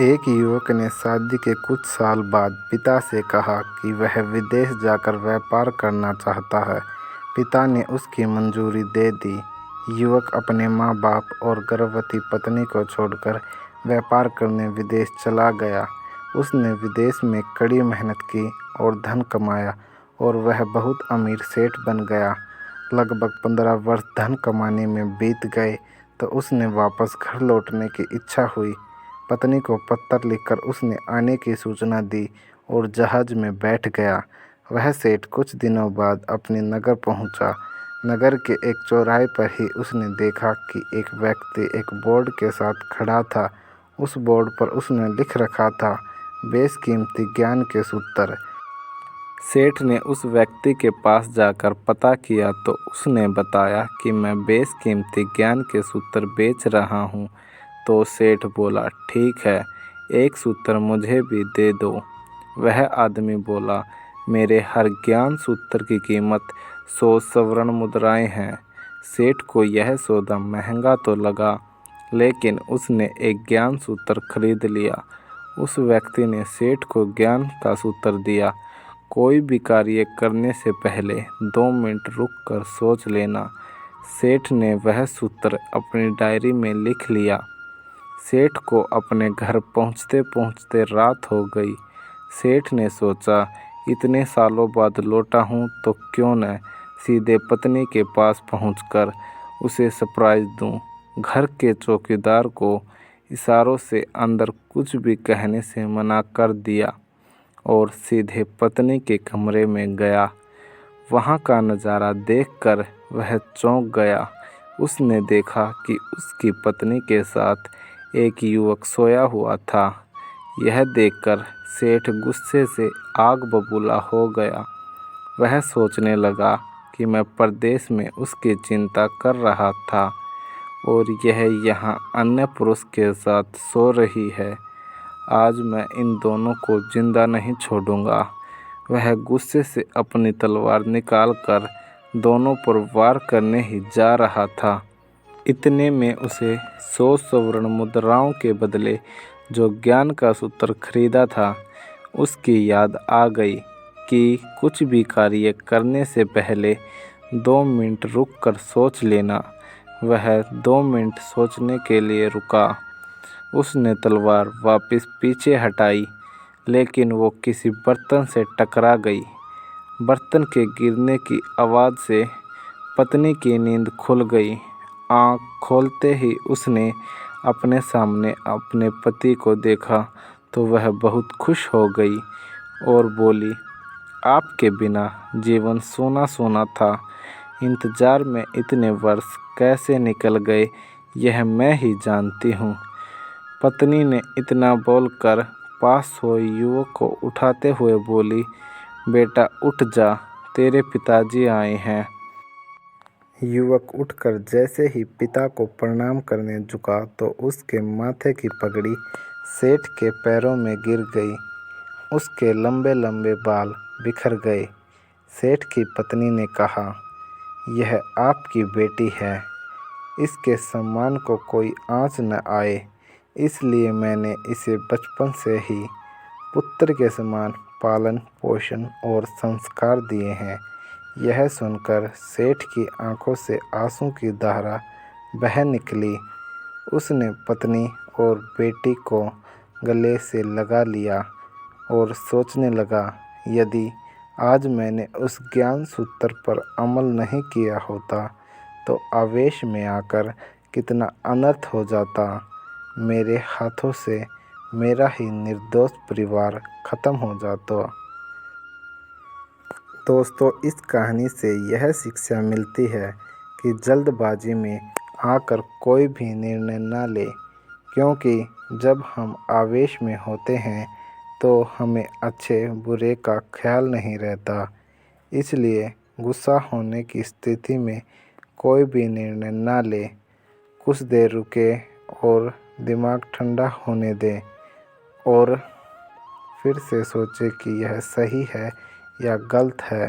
एक युवक ने शादी के कुछ साल बाद पिता से कहा कि वह विदेश जाकर व्यापार करना चाहता है। पिता ने उसकी मंजूरी दे दी। युवक अपने माँ-बाप और गर्भवती पत्नी को छोड़कर व्यापार करने विदेश चला गया। उसने विदेश में कड़ी मेहनत की और धन कमाया और वह बहुत अमीर सेठ बन गया। लगभग 15 वर्ष धन कमाने में बीत गए तो उसने वापस घर लौटने की इच्छा हुई। पत्नी को पत्र लिखकर उसने आने की सूचना दी और जहाज में बैठ गया। वह सेठ कुछ दिनों बाद अपने नगर पहुंचा। नगर के एक चौराहे पर ही उसने देखा कि एक व्यक्ति एक बोर्ड के साथ खड़ा था। उस बोर्ड पर उसने लिख रखा था, बेशकीमती ज्ञान के सूत्र। सेठ ने उस व्यक्ति के पास जाकर पता किया तो उसने बताया कि मैं बेशकीमती ज्ञान के सूत्र बेच रहा हूँ। तो सेठ बोला, ठीक है, एक सूत्र मुझे भी दे दो। वह आदमी बोला, मेरे हर ज्ञान सूत्र की कीमत 100 स्वर्ण मुद्राएं हैं। सेठ को यह सौदा महंगा तो लगा, लेकिन उसने एक ज्ञान सूत्र खरीद लिया। उस व्यक्ति ने सेठ को ज्ञान का सूत्र दिया, कोई भी कार्य करने से पहले 2 मिनट रुक कर सोच लेना। सेठ ने वह सूत्र अपनी डायरी में लिख लिया। सेठ को अपने घर पहुंचते पहुंचते रात हो गई। सेठ ने सोचा, इतने सालों बाद लौटा हूं तो क्यों न सीधे पत्नी के पास पहुंचकर उसे सरप्राइज दूं। घर के चौकीदार को इशारों से अंदर कुछ भी कहने से मना कर दिया और सीधे पत्नी के कमरे में गया। वहां का नज़ारा देखकर वह चौंक गया। उसने देखा कि उसकी पत्नी के साथ एक युवक सोया हुआ था। यह देखकर सेठ गुस्से से आग बबूला हो गया। वह सोचने लगा कि मैं परदेश में उसकी चिंता कर रहा था और यह यहाँ अन्य पुरुष के साथ सो रही है। आज मैं इन दोनों को जिंदा नहीं छोड़ूंगा। वह गुस्से से अपनी तलवार निकालकर दोनों पर वार करने ही जा रहा था। इतने में उसे 100 स्वर्ण मुद्राओं के बदले जो ज्ञान का सूत्र खरीदा था, उसकी याद आ गई कि कुछ भी कार्य करने से पहले 2 मिनट रुक कर सोच लेना। वह 2 मिनट सोचने के लिए रुका। उसने तलवार वापस पीछे हटाई, लेकिन वो किसी बर्तन से टकरा गई। बर्तन के गिरने की आवाज़ से पत्नी की नींद खुल गई। आँख खोलते ही उसने अपने सामने अपने पति को देखा तो वह बहुत खुश हो गई और बोली, आपके बिना जीवन सूना सूना था। इंतज़ार में इतने वर्ष कैसे निकल गए यह मैं ही जानती हूँ। पत्नी ने इतना बोलकर पास सोए युवक को उठाते हुए बोली, बेटा उठ जा, तेरे पिताजी आए हैं। युवक उठकर जैसे ही पिता को प्रणाम करने झुका तो उसके माथे की पगड़ी सेठ के पैरों में गिर गई। उसके लंबे लंबे बाल बिखर गए। सेठ की पत्नी ने कहा, यह आपकी बेटी है, इसके सम्मान को कोई आँच न आए, इसलिए मैंने इसे बचपन से ही पुत्र के समान पालन पोषण और संस्कार दिए हैं। यह सुनकर सेठ की आंखों से आंसू की धारा बह निकली। उसने पत्नी और बेटी को गले से लगा लिया और सोचने लगा, यदि आज मैंने उस ज्ञान सूत्र पर अमल नहीं किया होता तो आवेश में आकर कितना अनर्थ हो जाता। मेरे हाथों से मेरा ही निर्दोष परिवार खत्म हो जाता। दोस्तों, इस कहानी से यह शिक्षा मिलती है कि जल्दबाजी में आकर कोई भी निर्णय न ले, क्योंकि जब हम आवेश में होते हैं तो हमें अच्छे बुरे का ख्याल नहीं रहता। इसलिए गुस्सा होने की स्थिति में कोई भी निर्णय न ले। कुछ देर रुके और दिमाग ठंडा होने दें और फिर से सोचें कि यह सही है या गलत है।